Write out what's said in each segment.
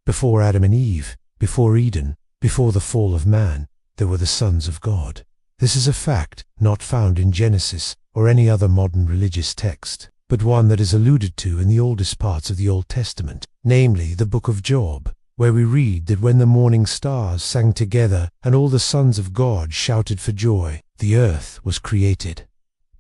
Before Adam and Eve, before Eden, before the fall of man, there were the sons of God. This is a fact not found in Genesis or any other modern religious text, but one that is alluded to in the oldest parts of the Old Testament, namely the book of Job, where we read that when the morning stars sang together and all the sons of God shouted for joy, the earth was created.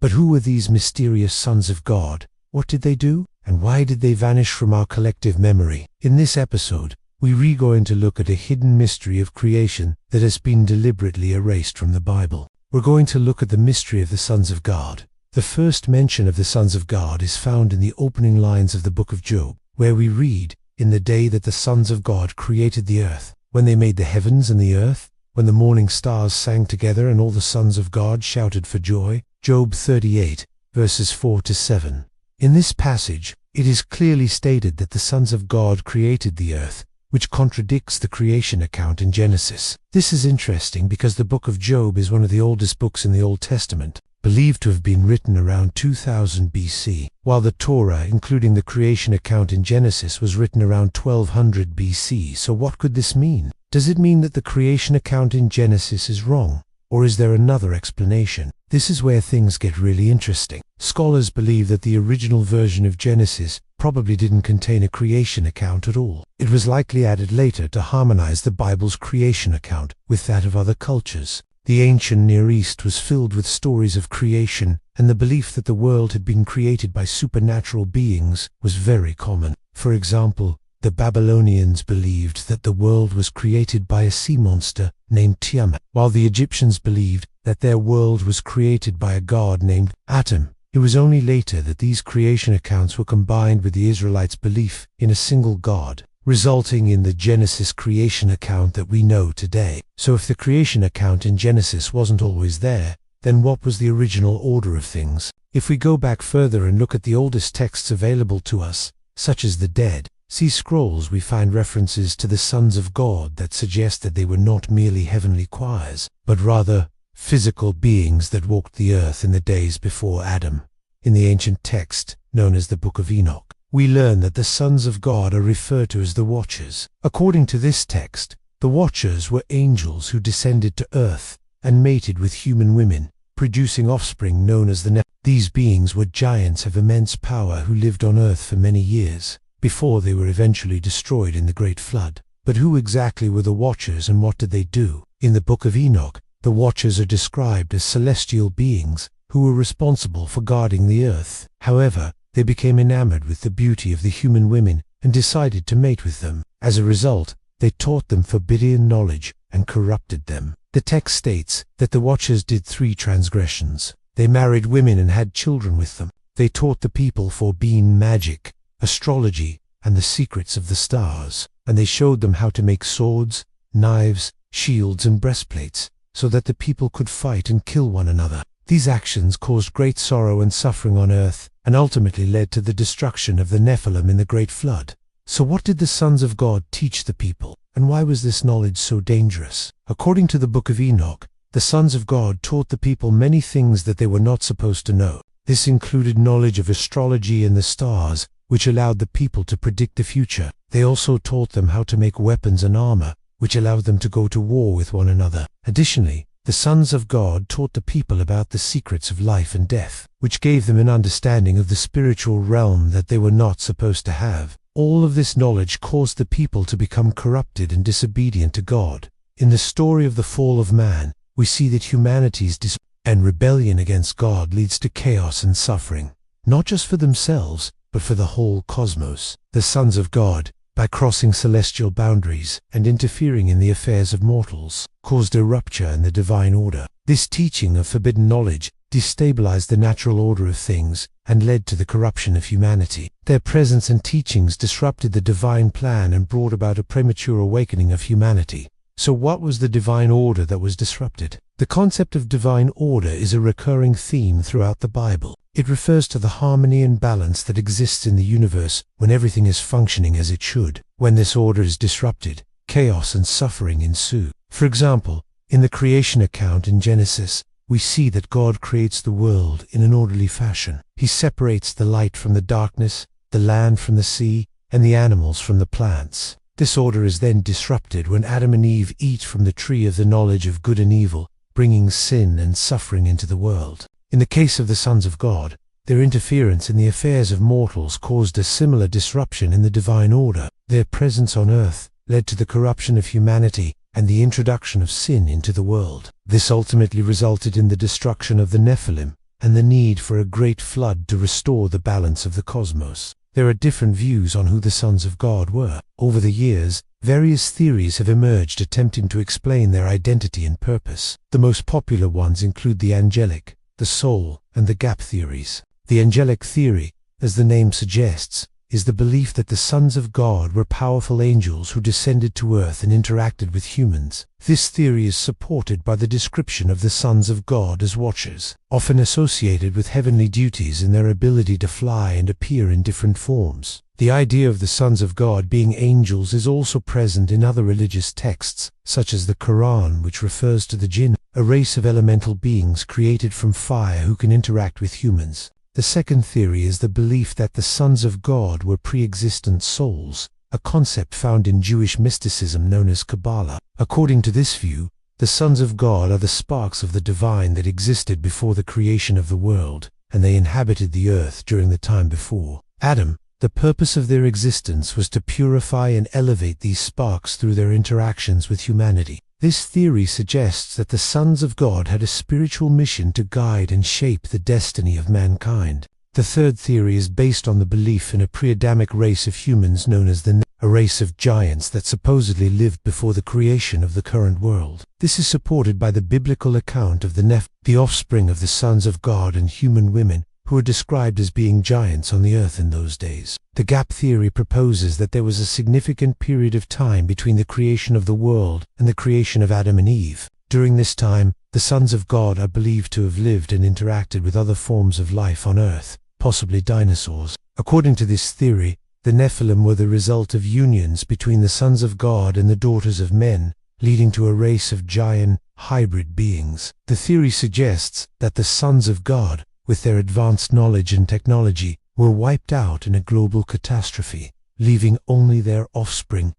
But who were these mysterious sons of God? What did they do? And why did they vanish from our collective memory? In this episode, we're going to look at a hidden mystery of creation that has been deliberately erased from the Bible. We're going to look at the mystery of the sons of God. The first mention of the sons of God is found in the opening lines of the book of Job, where we read, "In the day that the sons of God created the earth, when they made the heavens and the earth, when the morning stars sang together and all the sons of God shouted for joy." Job 38, verses 4-7. In this passage, it is clearly stated that the sons of God created the earth, which contradicts the creation account in Genesis. This is interesting because the book of Job is one of the oldest books in the Old Testament, believed to have been written around 2000 BC, while the Torah, including the creation account in Genesis, was written around 1200 BC. So what could this mean? Does it mean that the creation account in Genesis is wrong? Or is there another explanation? This is where things get really interesting. Scholars believe that the original version of Genesis probably didn't contain a creation account at all. It was likely added later to harmonize the Bible's creation account with that of other cultures. The ancient Near East was filled with stories of creation, and the belief that the world had been created by supernatural beings was very common. For example, the Babylonians believed that the world was created by a sea monster named Tiamat, while the Egyptians believed that their world was created by a god named Atum. It was only later that these creation accounts were combined with the Israelites' belief in a single god, resulting in the Genesis creation account that we know today. So if the creation account in Genesis wasn't always there, then what was the original order of things? If we go back further and look at the oldest texts available to us, such as the Dead Sea Scrolls, we find references to the sons of God that suggest that they were not merely heavenly choirs, but rather physical beings that walked the earth in the days before Adam. In the ancient text, known as the Book of Enoch, we learn that the sons of God are referred to as the Watchers. According to this text, the Watchers were angels who descended to earth and mated with human women, producing offspring known as the Nephilim. These beings were giants of immense power who lived on earth for many years, before they were eventually destroyed in the Great Flood. But who exactly were the Watchers and what did they do? In the Book of Enoch, the Watchers are described as celestial beings who were responsible for guarding the earth. However, they became enamored with the beauty of the human women and decided to mate with them. As a result, they taught them forbidden knowledge and corrupted them. The text states that the Watchers did 3 transgressions. They married women and had children with them. They taught the people forbidden magic, astrology, and the secrets of the stars, and they showed them how to make swords, knives, shields, and breastplates, so that the people could fight and kill one another. These actions caused great sorrow and suffering on earth, and ultimately led to the destruction of the Nephilim in the Great Flood. So what did the sons of God teach the people, and why was this knowledge so dangerous? According to the Book of Enoch, the sons of God taught the people many things that they were not supposed to know. This included knowledge of astrology and the stars, which allowed the people to predict the future. They also taught them how to make weapons and armor, which allowed them to go to war with one another. Additionally, the sons of God taught the people about the secrets of life and death, which gave them an understanding of the spiritual realm that they were not supposed to have. All of this knowledge caused the people to become corrupted and disobedient to God. In the story of the fall of man, we see that humanity's and rebellion against God leads to chaos and suffering, not just for themselves, but for the whole cosmos. The sons of God, by crossing celestial boundaries and interfering in the affairs of mortals, caused a rupture in the divine order. This teaching of forbidden knowledge destabilized the natural order of things and led to the corruption of humanity. Their presence and teachings disrupted the divine plan and brought about a premature awakening of humanity. So what was the divine order that was disrupted? The concept of divine order is a recurring theme throughout the Bible. It refers to the harmony and balance that exists in the universe when everything is functioning as it should. When this order is disrupted, chaos and suffering ensue. For example, in the creation account in Genesis, we see that God creates the world in an orderly fashion. He separates the light from the darkness, the land from the sea, and the animals from the plants. This order is then disrupted when Adam and Eve eat from the tree of the knowledge of good and evil, bringing sin and suffering into the world. In the case of the sons of God, their interference in the affairs of mortals caused a similar disruption in the divine order. Their presence on earth led to the corruption of humanity and the introduction of sin into the world. This ultimately resulted in the destruction of the Nephilim and the need for a great flood to restore the balance of the cosmos. There are different views on who the sons of God were. Over the years, various theories have emerged attempting to explain their identity and purpose. The most popular ones include the angelic, the soul, and the gap theories. The angelic theory, as the name suggests, is the belief that the sons of God were powerful angels who descended to earth and interacted with humans. This theory is supported by the description of the sons of God as watchers, often associated with heavenly duties and their ability to fly and appear in different forms. The idea of the sons of God being angels is also present in other religious texts, such as the Quran, which refers to the jinn, a race of elemental beings created from fire who can interact with humans. The second theory is the belief that the sons of God were pre-existent souls, a concept found in Jewish mysticism known as Kabbalah. According to this view, the sons of God are the sparks of the divine that existed before the creation of the world, and they inhabited the earth during the time before Adam. The purpose of their existence was to purify and elevate these sparks through their interactions with humanity. This theory suggests that the sons of God had a spiritual mission to guide and shape the destiny of mankind. The third theory is based on the belief in a pre-Adamic race of humans known as the a race of giants that supposedly lived before the creation of the current world. This is supported by the biblical account of the the offspring of the sons of God and human women, who are described as being giants on the earth in those days. The gap theory proposes that there was a significant period of time between the creation of the world and the creation of Adam and Eve. During this time, the sons of God are believed to have lived and interacted with other forms of life on earth, possibly dinosaurs. According to this theory, the Nephilim were the result of unions between the sons of God and the daughters of men, leading to a race of giant, hybrid beings. The theory suggests that the sons of God, with their advanced knowledge and technology, were wiped out in a global catastrophe, leaving only their offspring,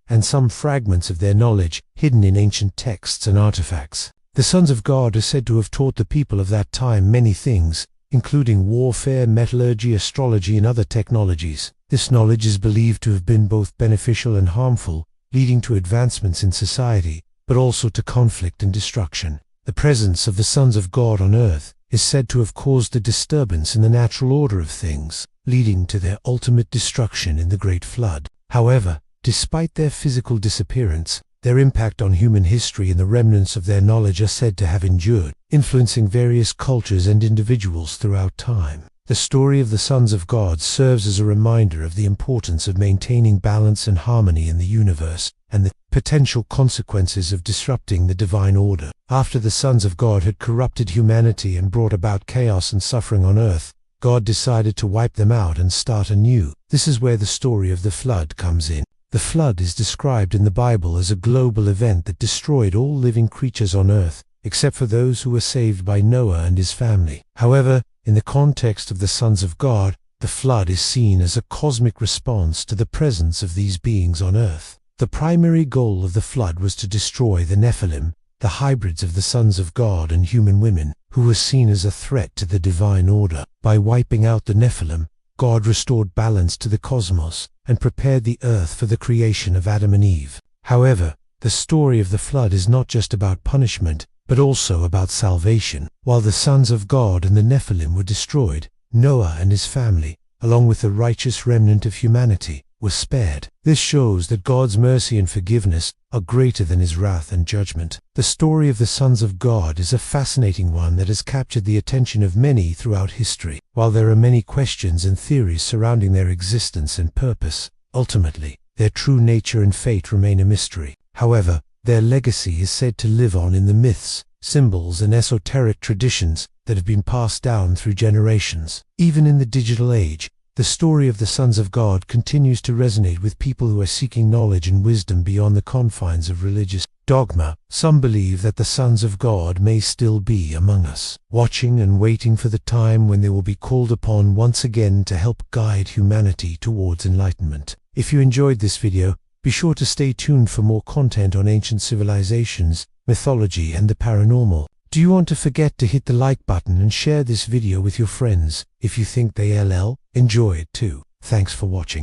and some fragments of their knowledge hidden in ancient texts and artifacts. The sons of God are said to have taught the people of that time many things, including warfare, metallurgy, astrology, and other technologies. This knowledge is believed to have been both beneficial and harmful, leading to advancements in society, but also to conflict and destruction. The presence of the sons of God on earth is said to have caused a disturbance in the natural order of things, leading to their ultimate destruction in the Great Flood. However, despite their physical disappearance, their impact on human history and the remnants of their knowledge are said to have endured, influencing various cultures and individuals throughout time. The story of the sons of God serves as a reminder of the importance of maintaining balance and harmony in the universe, and the potential consequences of disrupting the divine order. After the sons of God had corrupted humanity and brought about chaos and suffering on earth, God decided to wipe them out and start anew. This is where the story of the flood comes in. The flood is described in the Bible as a global event that destroyed all living creatures on earth, except for those who were saved by Noah and his family. However, in the context of the sons of God, the flood is seen as a cosmic response to the presence of these beings on earth. The primary goal of the flood was to destroy the Nephilim, the hybrids of the sons of God and human women, who were seen as a threat to the divine order. By wiping out the Nephilim, God restored balance to the cosmos and prepared the earth for the creation of Adam and Eve. However, the story of the flood is not just about punishment, but also about salvation. While the sons of God and the Nephilim were destroyed, Noah and his family, along with the righteous remnant of humanity, were spared. This shows that God's mercy and forgiveness are greater than his wrath and judgment. The story of the sons of God is a fascinating one that has captured the attention of many throughout history. While there are many questions and theories surrounding their existence and purpose, ultimately, their true nature and fate remain a mystery. However, their legacy is said to live on in the myths, symbols, and esoteric traditions that have been passed down through generations. Even in the digital age, the story of the sons of God continues to resonate with people who are seeking knowledge and wisdom beyond the confines of religious dogma. Some believe that the sons of God may still be among us, watching and waiting for the time when they will be called upon once again to help guide humanity towards enlightenment. If you enjoyed this video, Be sure to stay tuned for more content on ancient civilizations, mythology and the paranormal. Do you want to forget to hit the like button and share this video with your friends if you think they'll enjoy it too. Thanks for watching.